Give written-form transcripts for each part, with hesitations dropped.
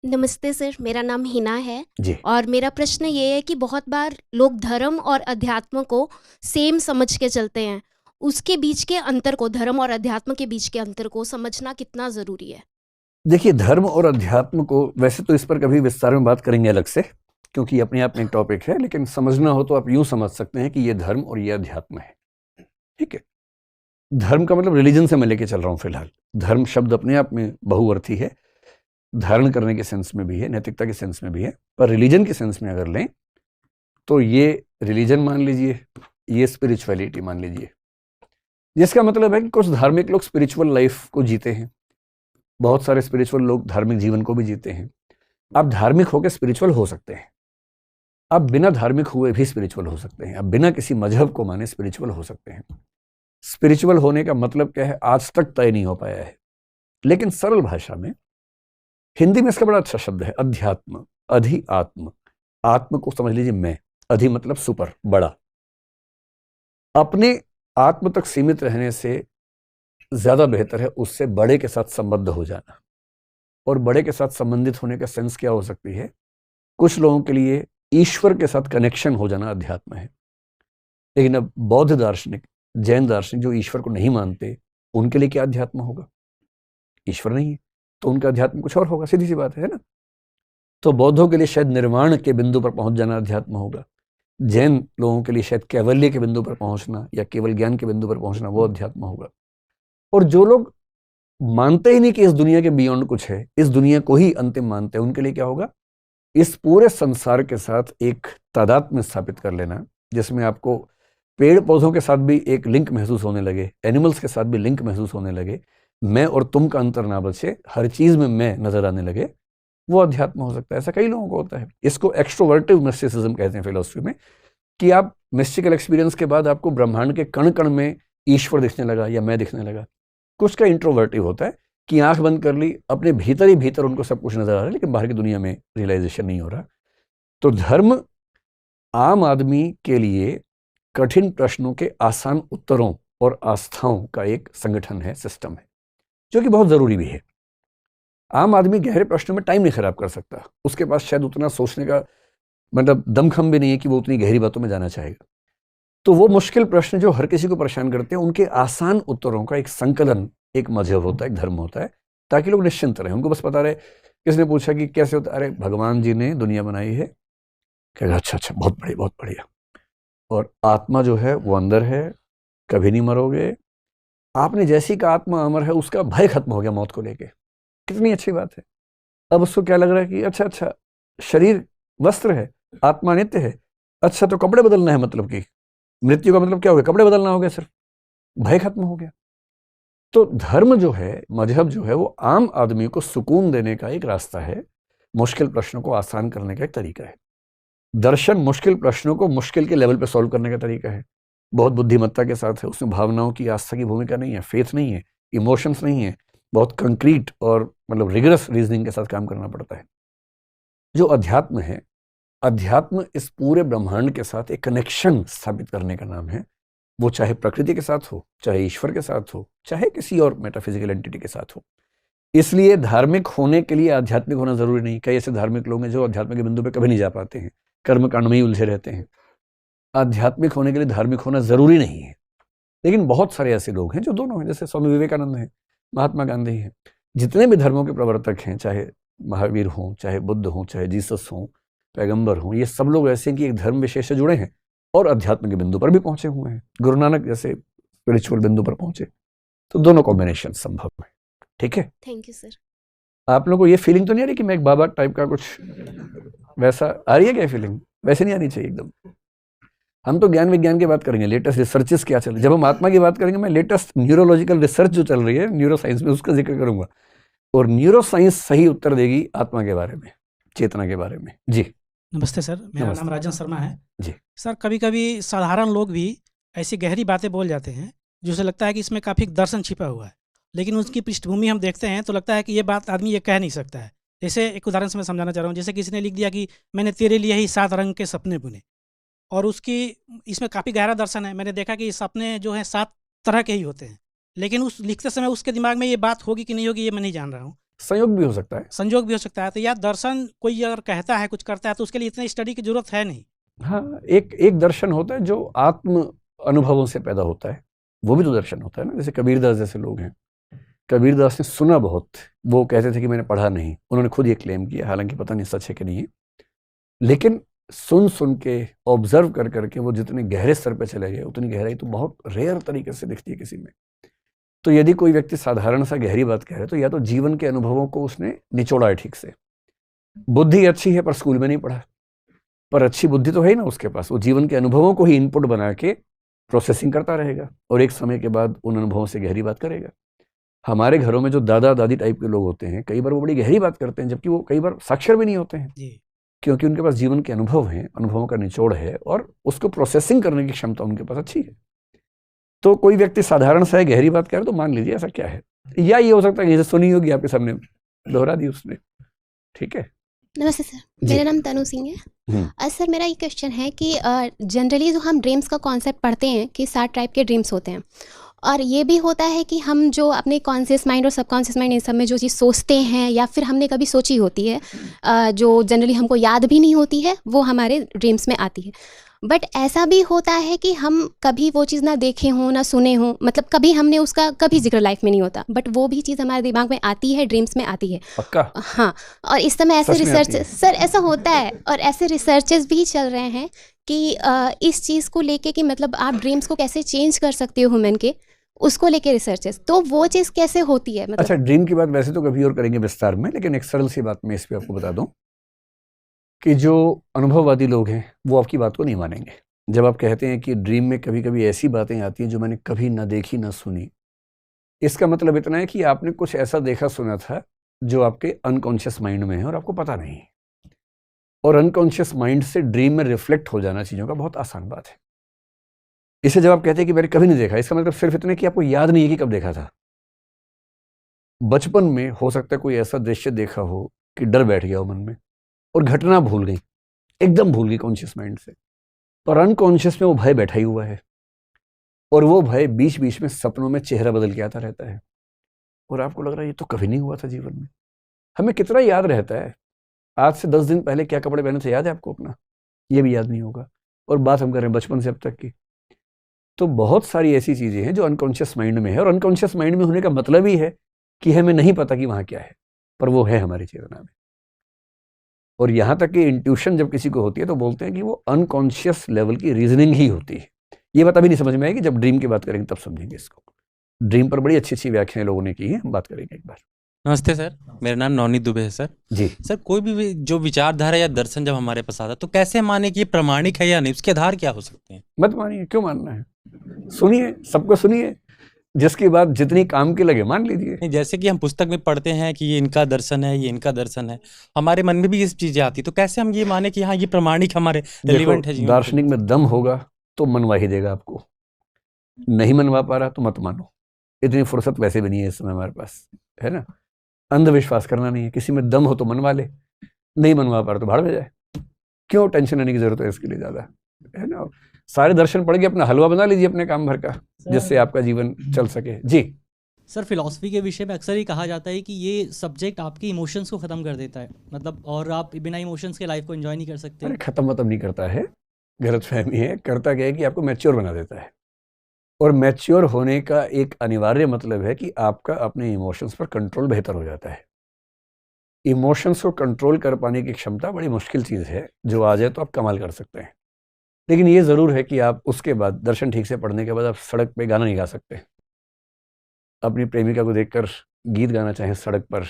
नमस्ते सर, मेरा नाम हिना है जी। और मेरा प्रश्न ये है कि बहुत बार लोग धर्म और अध्यात्म को सेम समझ के चलते हैं। उसके बीच के अंतर को, धर्म और अध्यात्म के बीच के अंतर को समझना कितना ज़रूरी है? देखिए, धर्म और अध्यात्म को वैसे तो इस पर कभी विस्तार में बात करेंगे अलग से, क्योंकि अपने आप में एक टॉपिक है, लेकिन समझना हो तो आप यूं समझ सकते हैं कि ये धर्म और ये अध्यात्म है। ठीक है। धर्म का मतलब रिलीजन से मैं लेके चल रहा हूं फिलहाल। धर्म शब्द अपने आप में बहुअर्थी है, धारण करने के सेंस में भी है, नैतिकता के सेंस में भी है, पर रिलीजन के सेंस में अगर लें तो ये रिलीजन मान लीजिए, ये स्पिरिचुअलिटी मान लीजिए, जिसका मतलब है कि कुछ धार्मिक लोग स्पिरिचुअल लाइफ को जीते हैं, बहुत सारे स्पिरिचुअल लोग धार्मिक जीवन को भी जीते हैं। आप धार्मिक होकर स्पिरिचुअल हो सकते हैं, आप बिना धार्मिक हुए भी स्पिरिचुअल हो सकते हैं, आप बिना किसी मजहब को माने स्पिरिचुअल हो सकते हैं। स्पिरिचुअल होने का मतलब क्या है, आज तक तय नहीं हो पाया है, लेकिन सरल भाषा में हिंदी में इसका बड़ा अच्छा शब्द है, अध्यात्म, अधि आत्म। आत्म को समझ लीजिए मैं, अधि मतलब सुपर, बड़ा। अपने आत्म तक सीमित रहने से ज्यादा बेहतर है उससे बड़े के साथ संबद्ध हो जाना। और बड़े के साथ संबंधित होने का सेंस क्या हो सकती है, कुछ लोगों के लिए ईश्वर के साथ कनेक्शन हो जाना अध्यात्म है। लेकिन अब बौद्ध दार्शनिक, जैन दार्शनिक जो ईश्वर को नहीं मानते, उनके लिए क्या अध्यात्म होगा? ईश्वर नहीं है तो उनका अध्यात्म कुछ और होगा, सीधी सी बात है ना। तो बौद्धों के लिए शायद निर्वाण के बिंदु पर पहुंच जाना अध्यात्म होगा, जैन लोगों के लिए शायद कैवल्य के बिंदु पर पहुंचना या केवल ज्ञान के बिंदु पर पहुंचना वो अध्यात्म होगा। और जो लोग मानते ही नहीं कि इस दुनिया के बियॉन्ड कुछ है, इस दुनिया को ही अंतिम मानते हैं, उनके लिए क्या होगा? इस पूरे संसार के साथ एक तादात्म्य स्थापित कर लेना, जिसमें आपको पेड़ पौधों के साथ भी एक लिंक महसूस होने लगे, एनिमल्स के साथ भी लिंक महसूस होने लगे, मैं और तुम का अंतर ना बचे, हर चीज में मैं नजर आने लगे, वो अध्यात्म हो सकता है। ऐसा कई लोगों को होता है। इसको एक्सट्रोवर्टिव मिस्टिसिज्म कहते हैं फिलोसफी में, कि आप मिस्टिकल एक्सपीरियंस के बाद आपको ब्रह्मांड के कण कण में ईश्वर दिखने लगा या मैं दिखने लगा। कुछ का इंट्रोवर्टिव होता है कि आंख बंद कर ली, अपने भीतर ही भीतर उनको सब कुछ नजर आ रहा है, लेकिन बाहर की दुनिया में रियलाइजेशन नहीं हो रहा। तो धर्म आम आदमी के लिए कठिन प्रश्नों के आसान उत्तरों और आस्थाओं का एक संगठन है, सिस्टम है, जो कि बहुत जरूरी भी है। आम आदमी गहरे प्रश्नों में टाइम नहीं खराब कर सकता, उसके पास शायद उतना सोचने का मतलब दमखम भी नहीं है कि वो उतनी गहरी बातों में जाना चाहेगा। तो वो मुश्किल प्रश्न जो हर किसी को परेशान करते हैं, उनके आसान उत्तरों का एक संकलन एक मजहब होता है, एक धर्म होता है, ताकि लोग निश्चिंत रहे। उनको बस पता रहे, किसने पूछा कि कैसे होता है, अरे भगवान जी ने दुनिया बनाई है, कहेगा अच्छा अच्छा बहुत बढ़िया बहुत बढ़िया, और आत्मा जो है वो अंदर है, कभी नहीं मरोगे, आपने जैसी का आत्मा अमर है, उसका भय खत्म हो गया मौत को लेके। कितनी अच्छी बात है। अब उसको क्या लग रहा है कि अच्छा अच्छा, शरीर वस्त्र है, आत्मा नित्य है, अच्छा तो कपड़े बदलना है, मतलब कि मृत्यु का मतलब क्या हो गया, कपड़े बदलना हो गया, सिर्फ भय खत्म हो गया। तो धर्म जो है, मजहब जो है, वो आम आदमी को सुकून देने का एक रास्ता है, मुश्किल प्रश्नों को आसान करने का एक तरीका है। दर्शन मुश्किल प्रश्नों को मुश्किल के लेवल पे सॉल्व करने का तरीका है, बहुत बुद्धिमत्ता के साथ है, उसमें भावनाओं की, आस्था की भूमिका नहीं है, फेथ नहीं है, इमोशंस नहीं है, बहुत कंक्रीट और मतलब रिगरस रीजनिंग के साथ काम करना पड़ता है। जो अध्यात्म है, अध्यात्म इस पूरे ब्रह्मांड के साथ एक कनेक्शन स्थापित करने का नाम है। वो चाहे प्रकृति के साथ हो, चाहे ईश्वर के साथ हो, चाहे किसी और मेटाफिजिकल एंटिटी के साथ हो। इसलिए धार्मिक होने के लिए आध्यात्मिक होना जरूरी नहीं। कई ऐसे धार्मिक लोग हैं जो आध्यात्मिक के बिंदु पे कभी नहीं जा पाते हैं, कर्म कांड में ही उलझे रहते हैं। आध्यात्मिक होने के लिए धार्मिक होना जरूरी नहीं है। लेकिन बहुत सारे ऐसे लोग हैं जो दोनों हैं, जैसे स्वामी विवेकानंद हैं, महात्मा गांधी हैं, जितने भी धर्मों के प्रवर्तक हैं, चाहे महावीर हों, चाहे बुद्ध हों, चाहे जीसस हों, पैगंबर हों, ये सब लोग ऐसे हैं कि एक धर्म विशेष से जुड़े हैं और अध्यात्म के बिंदु पर भी पहुंचे हुए हैं। गुरु नानक जैसे स्पिरिचुअल बिंदु पर पहुंचे। तो दोनों कॉम्बिनेशन संभव है। ठीक है। Thank you sir. आप लोगों को ये फीलिंग तो नहीं आ रही कि मैं एक बाबा टाइप का कुछ वैसा आ रही है क्या फीलिंग? वैसे नहीं आनी चाहिए एकदम। हम तो ज्ञान विज्ञान की बात करेंगे, लेटेस्ट रिसर्चेस क्या चल रही है। जब हम आत्मा की बात करेंगे, मैं लेटेस्ट न्यूरोलॉजिकल रिसर्च जो चल रही है न्यूरो साइंस में, उसका जिक्र करूंगा। और न्यूरो साइंस सही उत्तर देगी आत्मा के बारे में, चेतना के बारे में। जी नमस्ते सर, मेरा नमस्ते। नाम राजन शर्मा है। जी सर, कभी-कभी साधारण लोग भी ऐसी गहरी बातें बोल जाते हैं, जिससे लगता है कि इसमें काफ़ी दर्शन छिपा हुआ है। लेकिन उसकी पृष्ठभूमि हम देखते हैं तो लगता है कि ये बात आदमी ये कह नहीं सकता है। जैसे एक उदाहरण से मैं समझाना चाह रहा हूँ, जैसे किसी ने लिख दिया कि मैंने तेरे लिए ही 7 रंग के सपने बुने, और उसकी इसमें काफ़ी गहरा दर्शन है। मैंने देखा कि सपने जो हैं 7 तरह के ही होते हैं, लेकिन उस लिखते समय उसके दिमाग में ये बात होगी कि नहीं होगी ये मैं नहीं जान रहा हूँ। संयोग भी हो सकता है। संयोग भी हो सकता है। तो या दर्शन कोई अगर कहता है, कुछ करता है, तो उसके लिए इतनी स्टडी की जरूरत है नहीं। हाँ, एक दर्शन होता है जो आत्म अनुभवों से पैदा होता है, वो भी तो दर्शन होता है ना। जैसे कबीरदास जैसे लोग हैं, कबीरदास ने सुना बहुत, वो कहते थे कि मैंने पढ़ा नहीं, उन्होंने खुद ये क्लेम किया, हालांकि पता नहीं सच है कि नहीं है, लेकिन सुन सुन के ऑब्जर्व कर करके वो जितने गहरे स्तर पे चले गए, उतनी गहराई तो बहुत रेयर तरीके से दिखती है किसी में। तो यदि कोई व्यक्ति साधारण सा गहरी बात कह रहा है तो या तो जीवन के अनुभवों को उसने निचोड़ा है ठीक से, बुद्धि अच्छी है पर स्कूल में नहीं पढ़ा, पर अच्छी बुद्धि तो है ही ना उसके पास, वो जीवन के अनुभवों को ही इनपुट बना के प्रोसेसिंग करता रहेगा और एक समय के बाद उन अनुभवों से गहरी बात करेगा। हमारे घरों में जो दादा दादी टाइप के लोग होते हैं, कई बार वो बड़ी गहरी बात करते हैं, जबकि वो कई बार साक्षर भी नहीं होते हैं, क्योंकि उनके पास जीवन के अनुभव हैं, अनुभवों का निचोड़ है और उसको प्रोसेसिंग करने की क्षमता उनके पास अच्छी है। तो कोई व्यक्ति साधारण सा है, गहरी बात करे तो मान लीजिए ऐसा क्या है, या ये हो सकता है कि जैसे सुनी होगी आपके सामने दोहरा दी उसने। ठीक है। नमस्ते सर, मेरा नाम तनु सिंह है। सर मेरा ये क्वेश्चन है कि जनरली जो हम ड्रीम्स का कॉन्सेप्ट पढ़ते हैं कि 7 टाइप के ड्रीम्स होते हैं, और ये भी होता है कि हम जो अपने कॉन्शियस माइंड और सबकॉन्शियस माइंड इन सब में जो चीज़ सोचते हैं या फिर हमने कभी सोची होती है, जो जनरली हमको याद भी नहीं होती है, वो हमारे ड्रीम्स में आती है। बट ऐसा भी होता है कि हम कभी वो चीज़ ना देखे हों ना सुने हों, मतलब कभी हमने उसका कभी जिक्र लाइफ में नहीं होता, बट वो भी चीज़ हमारे दिमाग में आती है, ड्रीम्स में आती है। पक्का? हाँ, और इस समय ऐसे रिसर्च सर ऐसा होता है, और ऐसे रिसर्चेस भी चल रहे हैं कि इस चीज़ को लेके कि मतलब आप ड्रीम्स को कैसे चेंज कर सकते हो ह्यूमन के, उसको लेके रिसर्चेस, तो वो चीज़ कैसे होती है मतलब? अच्छा, ड्रीम की बात वैसे तो कभी और करेंगे विस्तार में, लेकिन एक सरल सी बात मैं इस पे आपको बता दूं कि जो अनुभववादी लोग हैं वो आपकी बात को नहीं मानेंगे। जब आप कहते हैं कि ड्रीम में कभी कभी ऐसी बातें आती हैं जो मैंने कभी ना देखी ना सुनी, इसका मतलब इतना है कि आपने कुछ ऐसा देखा सुना था जो आपके अनकॉन्शियस माइंड में है और आपको पता नहीं। और अनकॉन्शियस माइंड से ड्रीम में रिफ्लेक्ट हो जाना चीज़ों का बहुत आसान बात है। इसे जब आप कहते हैं कि मैंने कभी नहीं देखा, इसका मतलब सिर्फ इतना कि आपको याद नहीं है कि कब देखा था। बचपन में हो सकता है कोई ऐसा दृश्य देखा हो कि डर बैठ गया हो मन में और घटना भूल गई, एकदम भूल गई कॉन्शियस माइंड से, पर अनकॉन्शियस में वो भय बैठा ही हुआ है और वो भय बीच बीच में सपनों में चेहरा बदल के आता रहता है और आपको लग रहा है ये तो कभी नहीं हुआ था जीवन में। हमें कितना याद रहता है, आज से 10 दिन पहले क्या कपड़े पहने थे याद है आपको अपना? ये भी याद नहीं होगा, और बात हम कर रहे हैं बचपन से अब तक की। तो बहुत सारी ऐसी चीज़ें हैं जो अनकॉन्शियस माइंड में है, और अनकॉन्शियस माइंड में होने का मतलब ही है कि हमें नहीं पता कि वहाँ क्या है, पर वो है हमारी चेतना में। और यहाँ तक कि इंट्यूशन जब किसी को होती है तो बोलते हैं कि वो अनकॉन्शियस लेवल की रीजनिंग ही होती है। ये बात अभी नहीं समझ में आएगी, जब ड्रीम की बात करेंगे तब समझेंगे इसको। ड्रीम पर बड़ी अच्छी अच्छी व्याख्याएं लोगों ने की है, हम बात करेंगे एक बार। नमस्ते सर, मेरा नाम नवनीत दुबे है सर। जी सर, कोई भी जो विचारधारा या दर्शन जब हमारे पास आता है तो कैसे माने कि ये प्रमाणिक है या नहीं, उसके आधार क्या हो सकते हैं? मत मानिए, क्यों मानना है, सुनिए, सबको सुनिए, जिसकी बात जितनी काम की लगे मान लीजिए। जैसे कि हम पुस्तक में पढ़ते हैं कि ये इनका दर्शन है, ये इनका दर्शन है, हमारे मन में भी ये चीजें आती, तो कैसे हम ये माने कि हाँ ये प्रमाणिक हमारे रिलेवेंट है? दार्शनिक में दम होगा तो मनवा ही देगा आपको, नहीं मनवा पा रहा तो मत मानो। इतनी फुर्सत वैसे भी नहीं है इस समय हमारे पास, है ना। अंधविश्वास करना नहीं है, किसी में दम हो तो मनवा ले, नहीं मनवा पा रहा तो भाड़ में जाए, क्यों टेंशन लेने की जरूरत है इसके लिए ज्यादा, है ना। सारे दर्शन पढ़ के अपना हलवा बना लीजिए अपने काम भर का, जिससे आपका जीवन चल सके। जी सर, फिलॉसफी के विषय में अक्सर ही कहा जाता है कि ये सब्जेक्ट आपके इमोशंस को ख़त्म कर देता है, मतलब और आप बिना इमोशंस के लाइफ को एंजॉय नहीं कर सकते। अरे खत्म मतलब नहीं करता है, गलतफहमी है। करता क्या है कि आपको मैच्योर बना देता है, और मैच्योर होने का एक अनिवार्य मतलब है कि आपका अपने इमोशंस पर कंट्रोल बेहतर हो जाता है। इमोशंस को कंट्रोल कर पाने की क्षमता बड़ी मुश्किल चीज़ है, जो आ जाए तो आप कमाल कर सकते हैं। लेकिन ये ज़रूर है कि आप उसके बाद दर्शन ठीक से पढ़ने के बाद आप सड़क पे गाना नहीं गा सकते। अपनी प्रेमिका को देखकर गीत गाना चाहें सड़क पर,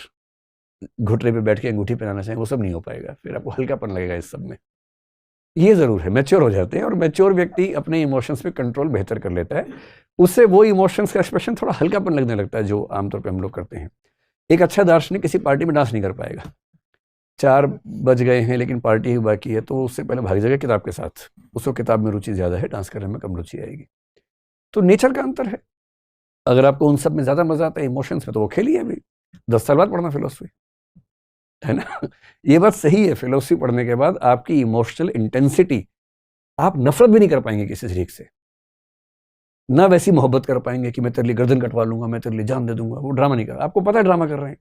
घुटने पे बैठ के अंगूठी पहनाना चाहें, वो सब नहीं हो पाएगा, फिर आपको हल्कापन लगेगा इस सब में। ये ज़रूर है, मैच्योर हो जाते हैं, और मैच्योर व्यक्ति अपने इमोशंस पे कंट्रोल बेहतर कर लेता है। उससे वो इमोशंस का एक्सप्रेशन थोड़ा हल्कापन लगने लगता है, जो आमतौर पे हम लोग करते हैं। एक अच्छा दार्शनिक किसी पार्टी में डांस नहीं कर पाएगा, 4 बज गए हैं लेकिन पार्टी ही बाकी है, तो उससे पहले भाग जाएगा किताब के साथ। उसको किताब में रुचि ज़्यादा है, डांस करने में कम रुचि आएगी। तो नेचर का अंतर है। अगर आपको उन सब में ज़्यादा मजा आता है इमोशंस में, तो वो खेलिए अभी 10 साल बाद पढ़ना फिलोसफी, है ना। ये बात सही है, फिलोसफी पढ़ने के बाद आपकी इमोशनल इंटेंसिटी, आप नफरत भी नहीं कर पाएंगे किसी शरीक से, ना वैसी मोहब्बत कर पाएंगे कि मैं तेरे लिए गर्दन कटवा लूंगा, मैं तेरे लिए जान दे दूंगा। वो ड्रामा नहीं कर, आपको पता है ड्रामा कर रहे हैं,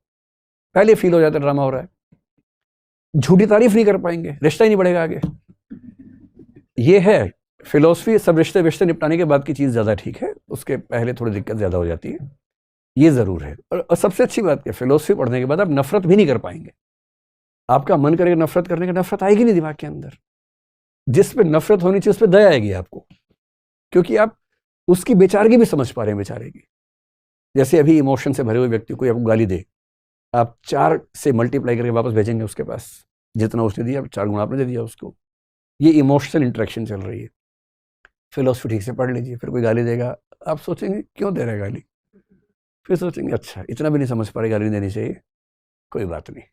पहले फील हो जाता है ड्रामा हो रहा है, झूठी तारीफ नहीं कर पाएंगे, रिश्ता ही नहीं बढ़ेगा आगे। ये है फिलोसफी। सब रिश्ते निपटाने के बाद की चीज़ ज़्यादा ठीक है, उसके पहले थोड़ी दिक्कत ज़्यादा हो जाती है, ये ज़रूर है। और सबसे अच्छी बात क्या, फिलोसफी पढ़ने के बाद आप नफरत भी नहीं कर पाएंगे। आपका मन करेगा नफरत करने का, नफरत आएगी नहीं दिमाग के अंदर। जिस पे नफरत होनी चाहिए उस पर दया आएगी आपको, क्योंकि आप उसकी बेचारगी भी समझ पा रहे हैं, बेचारे की। जैसे अभी इमोशन से भरे हुए व्यक्ति को आपको गाली दे, आप 4 से मल्टीप्लाई करके वापस भेजेंगे उसके पास, जितना उसने दिया 4 गुना आपने दे दिया उसको। ये इमोशनल इंटरेक्शन चल रही है। फिलोसफी ठीक से पढ़ लीजिए, फिर कोई गाली देगा, आप सोचेंगे क्यों दे रहा है गाली, फिर सोचेंगे अच्छा इतना भी नहीं समझ पा रहे, गाली नहीं देनी चाहिए, कोई बात नहीं।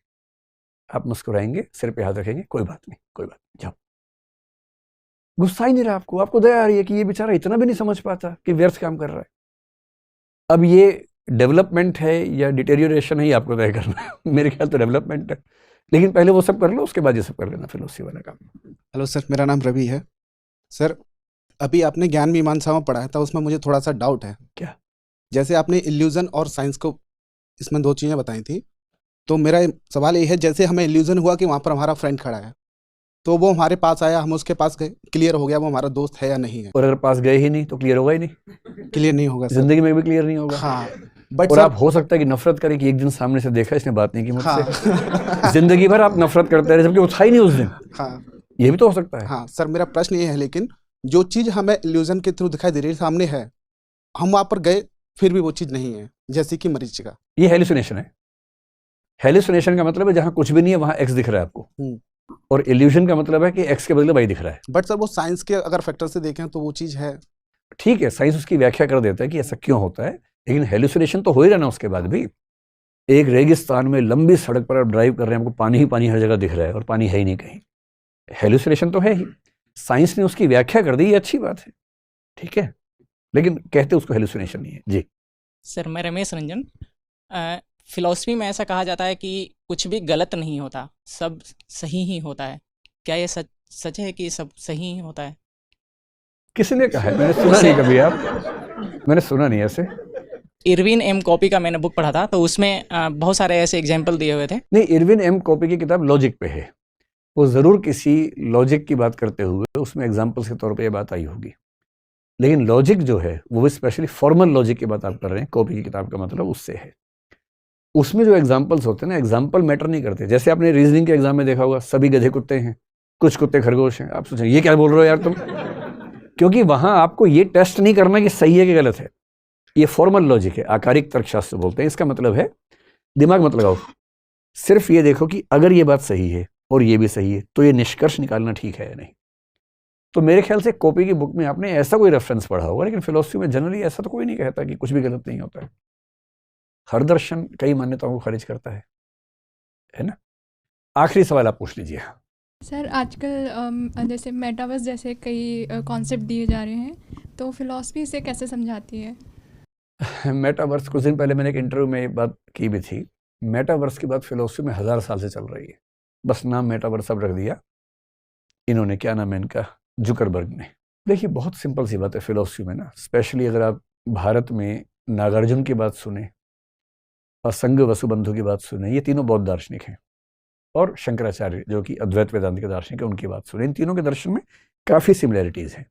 आप मुस्कुराएंगे, सिर पे हाथ रखेंगे, कोई बात नहीं, कोई बात नहीं, जाओ। गुस्सा ही नहीं रहा आपको, आपको दया आ रही है कि ये बेचारा इतना भी नहीं समझ पाता कि व्यर्थ काम कर रहा है। अब ये डेवलपमेंट है या डिटेरियोरेशन है, ये आपको तय करना है। मेरे ख्याल तो डेवलपमेंट है, लेकिन पहले वो सब कर लो, उसके बाद ये सब कर लेना फिलोसफी वाला काम। हेलो सर, मेरा नाम रवि है। सर, अभी आपने ज्ञान मीमांसा में पढ़ाया था, उसमें मुझे थोड़ा सा डाउट है। क्या? जैसे आपने इल्यूजन और साइंस को, इसमें 2 चीज़ें बताई थी, तो मेरा सवाल ये है, जैसे हमें इल्यूजन हुआ कि वहाँ पर हमारा फ्रेंड खड़ा है, तो वो हमारे पास आया, हम उसके पास गए, क्लियर हो गया वो हमारा दोस्त है या नहीं है? और अगर पास गए ही नहीं तो क्लियर होगा ही नहीं, क्लियर नहीं होगा सर। जिंदगी में भी क्लियर नहीं होगा। हाँ, बट और सर, आप हो सकता है कि नफरत करें कि एक दिन सामने से देखा, इसने बात नहीं की मुझसे। हाँ जिंदगी भर आप नफरत करते रहे, जबकि वो था ही नहीं उस दिन। हाँ ये भी तो हो सकता है। हाँ सर, मेरा प्रश्न ये है, लेकिन जो चीज़ हमें इल्यूजन के थ्रू दिखाई दे रही है, सामने है, हम वहाँ पर गए फिर भी वो चीज़ नहीं है, जैसे कि मरीचिका। ये हेलुसिनेशन है। हेलुसिनेशन का मतलब है जहां कुछ भी नहीं है वहां एक्स दिख रहा है आपको, और इल्यूजन का मतलब है कि एक्स के बदले वाई दिख रहा है। बट सर, वो साइंस के अगर फैक्टर से देखें तो वो चीज़ है। ठीक है, साइंस उसकी व्याख्या कर देता है कि ऐसा क्यों होता है, लेकिन हेलुसिनेशन तो हो ही रहना उसके बाद भी। एक रेगिस्तान में लंबी सड़क पर आप ड्राइव कर रहे हैं, आपको पानी ही पानी हर जगह दिख रहा है और पानी है ही नहीं कहीं, हेलुसिनेशन तो है ही। साइंस ने उसकी व्याख्या कर दी, ये अच्छी बात है, ठीक है, लेकिन कहते उसको हेलुसिनेशन नहीं है। जी सर, मैं रमेश रंजन। फिलॉसफी में ऐसा कहा जाता है कि कुछ भी गलत नहीं होता, सब सही ही होता है। क्या ये सच है कि सब सही ही होता है? किसने कहा है? मैंने सुना नहीं कभी। आप, मैंने सुना नहीं ऐसे। इरविन एम कॉपी का मैंने बुक पढ़ा था, तो उसमें बहुत सारे ऐसे एग्जाम्पल दिए हुए थे। नहीं, इरविन एम कॉपी की किताब लॉजिक पे है, वो ज़रूर किसी लॉजिक की बात करते हुए उसमें एग्जाम्पल्स के तौर पे ये बात आई होगी, लेकिन लॉजिक जो है वो स्पेशली फॉर्मल लॉजिक की बात आप कर रहे हैं, कॉपी की किताब का मतलब उससे है। उसमें जो एग्जाम्पल्स होते हैं ना, एग्जाम्पल मैटर नहीं करते। जैसे आपने रीजनिंग के एग्जाम में देखा होगा, सभी गधे कुत्ते हैं, कुछ कुत्ते खरगोश हैं। आप सोचें ये क्या बोल रहे हो यार तुम, क्योंकि वहां आपको ये टेस्ट नहीं करना कि सही है कि गलत है। ये फॉर्मल लॉजिक है, आकारिक तर्कशास्त्र बोलते हैं। इसका मतलब है दिमाग मत लगाओ, सिर्फ ये देखो कि अगर ये बात सही है और ये भी सही है तो ये निष्कर्ष निकालना ठीक है या नहीं। तो मेरे ख्याल से कॉपी की बुक में आपने ऐसा कोई रेफरेंस पढ़ा होगा, लेकिन फिलोसफी में जनरली ऐसा तो कोई नहीं कहता कि कुछ भी गलत नहीं होता है। हर दर्शन कई मान्यताओं को खारिज करता है ना। आखिरी सवाल आप पूछ लीजिए। सर, आजकल जैसे मेटावर्स जैसे कई कॉन्सेप्ट दिए जा रहे हैं, तो फिलॉसफी इसे कैसे समझाती है? मेटावर्स, कुछ दिन पहले मैंने एक इंटरव्यू में ये बात की भी थी। मेटावर्स की बात फिलोसफी में 1000 साल से चल रही है, बस नाम मेटावर्स अब रख दिया इन्होंने, क्या नाम है इनका, जुकरबर्ग ने। देखिए बहुत सिंपल सी बात है फिलोसफी में ना, स्पेशली अगर आप भारत में नागार्जुन की बात सुने और संग वसुबंधु की बात सुने, ये तीनों बौद्ध दार्शनिक हैं, और शंकराचार्य जो कि अद्वैत वेदांत के दार्शनिक है, उनकी बात सुने। इन तीनों के दर्शन में काफ़ी सिमिलैरिटीज़ हैं।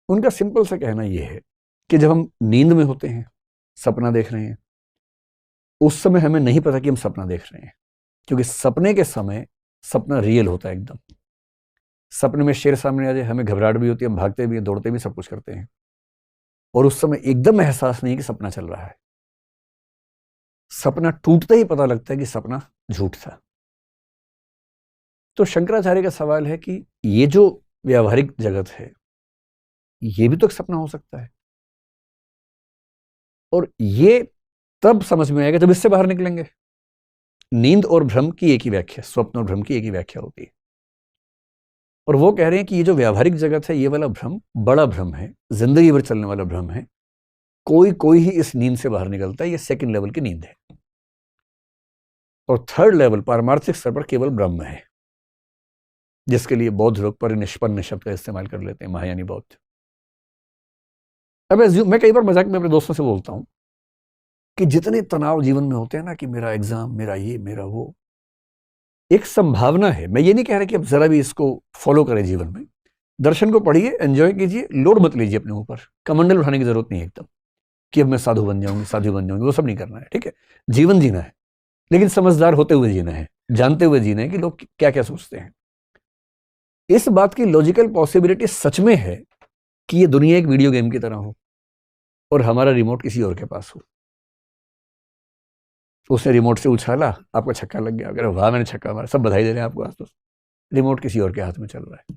उनका सिंपल सा कहना ये है कि जब हम नींद में होते हैं, सपना देख रहे हैं, उस समय हमें नहीं पता कि हम सपना देख रहे हैं, क्योंकि सपने के समय सपना रियल होता है एकदम। सपने में शेर सामने आ जाए, हमें घबराहट भी होती है, हम भागते भी हैं, दौड़ते भी, सब कुछ करते हैं, और उस समय एकदम एहसास नहीं कि सपना चल रहा है। सपना टूटते ही पता लगता है कि सपना झूठ था। तो शंकराचार्य का सवाल है कि ये जो व्यावहारिक जगत है, ये भी तो एक सपना हो सकता है, और ये तब समझ में आएगा जब इससे बाहर निकलेंगे। नींद और भ्रम की एक ही व्याख्या, स्वप्न और भ्रम की एक ही व्याख्या होती है। और वो कह रहे हैं कि ये जो व्यावहारिक जगत है, ये वाला भ्रम बड़ा भ्रम है, जिंदगी भर चलने वाला भ्रम है। कोई ही इस नींद से बाहर निकलता है, ये सेकंड लेवल की नींद है। और थर्ड लेवल पारमार्थिक स्तर पर केवल ब्रह्म है, जिसके लिए बौद्ध लोग परिनिष्पन्न शब्द का इस्तेमाल कर लेते हैं, महायानी बौद्ध। अब मैं कई बार मजाक में अपने दोस्तों से बोलता हूं कि जितने तनाव जीवन में होते हैं ना, कि मेरा एग्जाम, मेरा ये, मेरा वो, एक संभावना है। मैं ये नहीं कह रहा कि अब जरा भी इसको फॉलो करें जीवन में। दर्शन को पढ़िए, एंजॉय कीजिए, लोड मत लीजिए अपने ऊपर, कमंडल उठाने की जरूरत नहीं है एकदम कि अब मैं साधु बन जाऊंगी, साधु बन जाऊंगी, वो सब नहीं करना है। ठीक है, जीवन जीना है, लेकिन समझदार होते हुए जीना है, जानते हुए जीना है कि लोग क्या क्या सोचते हैं। इस बात की लॉजिकल पॉसिबिलिटी सच में है कि ये दुनिया एक वीडियो गेम की तरह हो और हमारा रिमोट किसी और के पास हो। उसने रिमोट से उछाला, आपका छक्का लग गया, अगर वाह मैंने छक्का मारा, सब बधाई दे रहे हैं आपको, आज तो रिमोट किसी और के हाथ में चल रहा है।